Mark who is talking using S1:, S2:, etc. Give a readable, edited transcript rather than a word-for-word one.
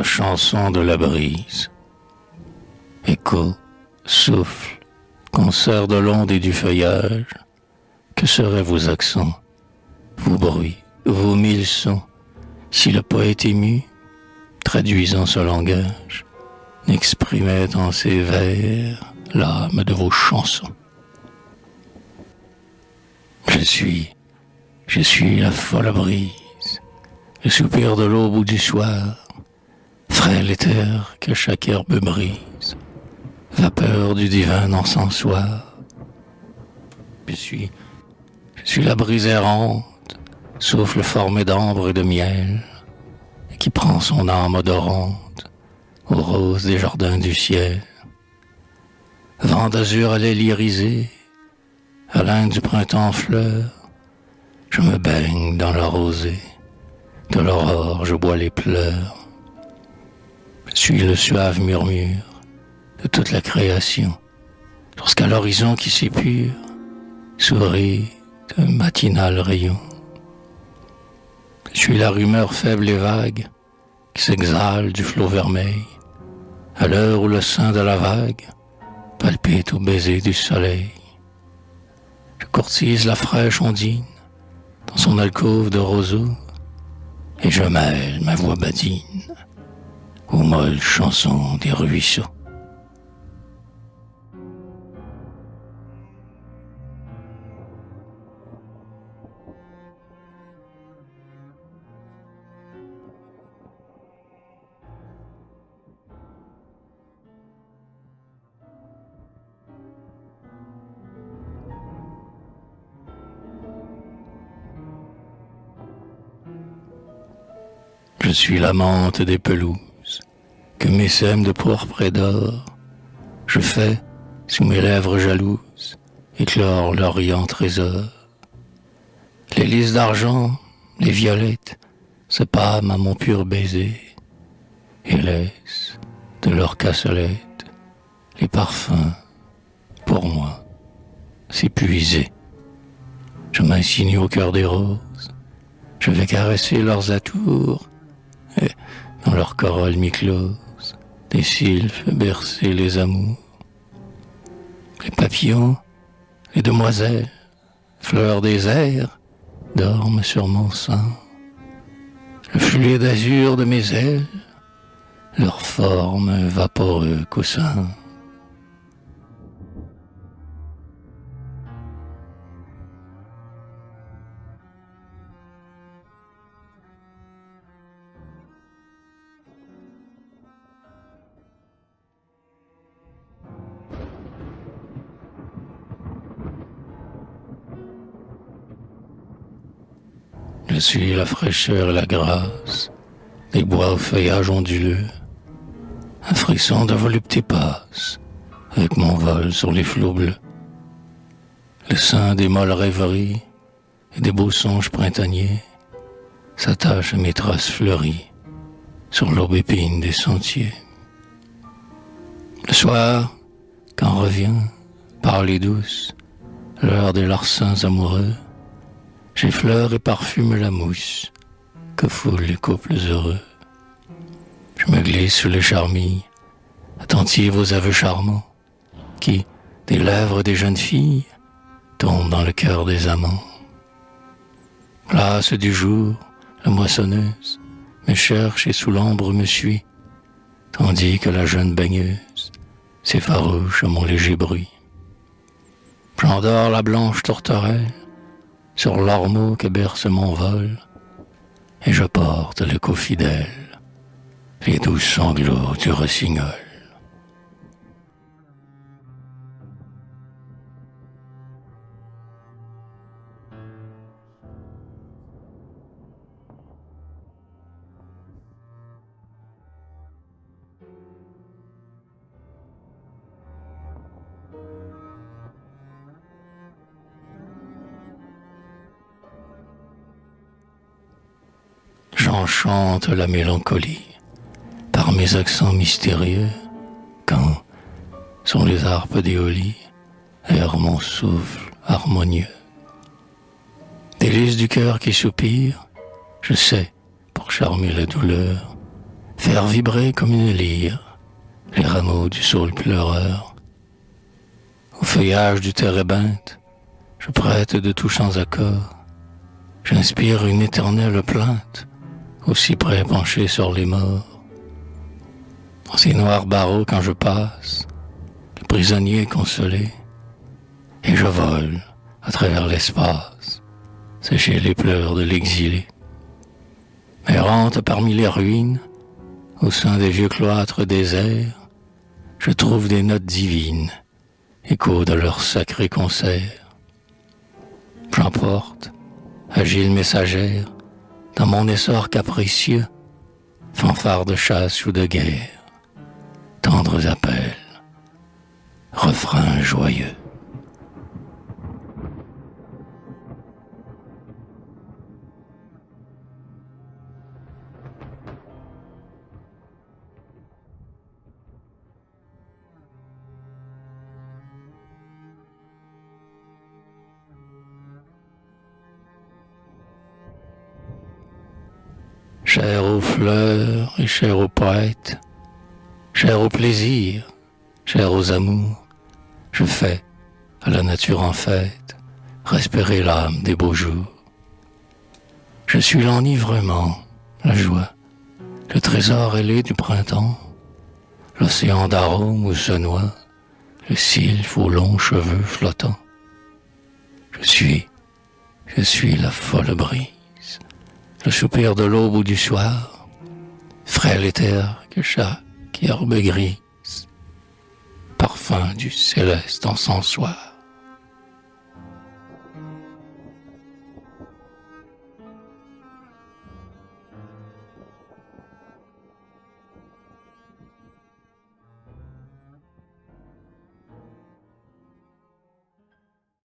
S1: chanson de la brise. Écho, souffle, concert de l'onde et du feuillage, que seraient vos accents, vos bruits, vos mille sons, si le poète ému, traduisant ce langage, n'exprimait dans ses vers l'âme de vos chansons. Je suis la folle brise, le soupir de l'aube ou du soir, frêle éther que chaque herbe brise, vapeur du divin encensoir. Je suis la brise errante, souffle formé d'ambre et de miel, qui prend son âme odorante aux roses des jardins du ciel. Vent d'azur à l'aile irisée, haleine du printemps en fleurs, je me baigne dans la rosée, de l'aurore je bois les pleurs. Je suis le suave murmure de toute la création, lorsqu'à l'horizon qui s'épure sourit un matinal rayon. Je suis la rumeur faible et vague qui s'exhale du flot vermeil, à l'heure où le sein de la vague palpite au baiser du soleil. Je courtise la fraîche ondine dans son alcôve de roseaux, et je mêle ma voix badine aux molles chansons des ruisseaux. Je suis l'amante des pelouses que m'essaiment de pourpre et d'or. Je fais, sous mes lèvres jalouses, éclore l'orient trésor. Les lys d'argent, les violettes, se pâment à mon pur baiser et laissent de leurs cassolettes les parfums, pour moi, s'épuiser. Je m'insinue au cœur des roses, je vais caresser leurs atours, et dans leur corolle mi-close, des sylphes bercer les amours. Les papillons, les demoiselles, fleurs des airs, dorment sur mon sein. Le filet d'azur de mes ailes, leur forme un vaporeux coussin. Je suis la fraîcheur et la grâce des bois au feuillage onduleux. Un frisson de volupté passe avec mon vol sur les flots bleus. Le sein des molles rêveries et des beaux songes printaniers s'attache à mes traces fleuries sur l'aubépine des sentiers. Le soir, quand revient, par les douces, l'heure des larcins amoureux, j'effleure et parfume la mousse que foulent les couples heureux. Je me glisse sous les charmilles, attentive aux aveux charmants, qui, des lèvres des jeunes filles, tombent dans le cœur des amants. Place du jour, la moissonneuse me cherche et sous l'ombre me suit, tandis que la jeune baigneuse s'effarouche à mon léger bruit. J'endors la blanche tourterelle sur l'ormeau que berce mon vol, et je porte l'écho fidèle, les doux sanglots du rossignol. J'enchante la mélancolie par mes accents mystérieux, quand, sur les harpes d'éolie, erre mon souffle harmonieux. Délice du cœur qui soupire, je sais, pour charmer la douleur, faire vibrer comme une lyre les rameaux du saule pleureur. Au feuillage du térébinthe, je prête de touchants accords, j'inspire une éternelle plainte au cyprès penché sur les morts. Dans ces noirs barreaux quand je passe, le prisonnier est consolé, et je vole à travers l'espace, sécher les pleurs de l'exilé. Errante parmi les ruines, au sein des vieux cloîtres déserts, je trouve des notes divines, écho de leur sacré concert. J'emporte, agile messagère, dans mon essor capricieux, fanfare de chasse ou de guerre, tendres appels, refrains joyeux. Cher aux fleurs et cher aux poètes, cher au plaisir, cher aux amours, je fais, à la nature en fête, respirer l'âme des beaux jours. Je suis l'enivrement, la joie, le trésor ailé du printemps, l'océan d'arômes où se noie le sylphe aux longs cheveux flottants. Je suis la folle brise, le soupir de l'aube ou du soir, frêle éther que chaque herbe grise, parfum du céleste encensoir.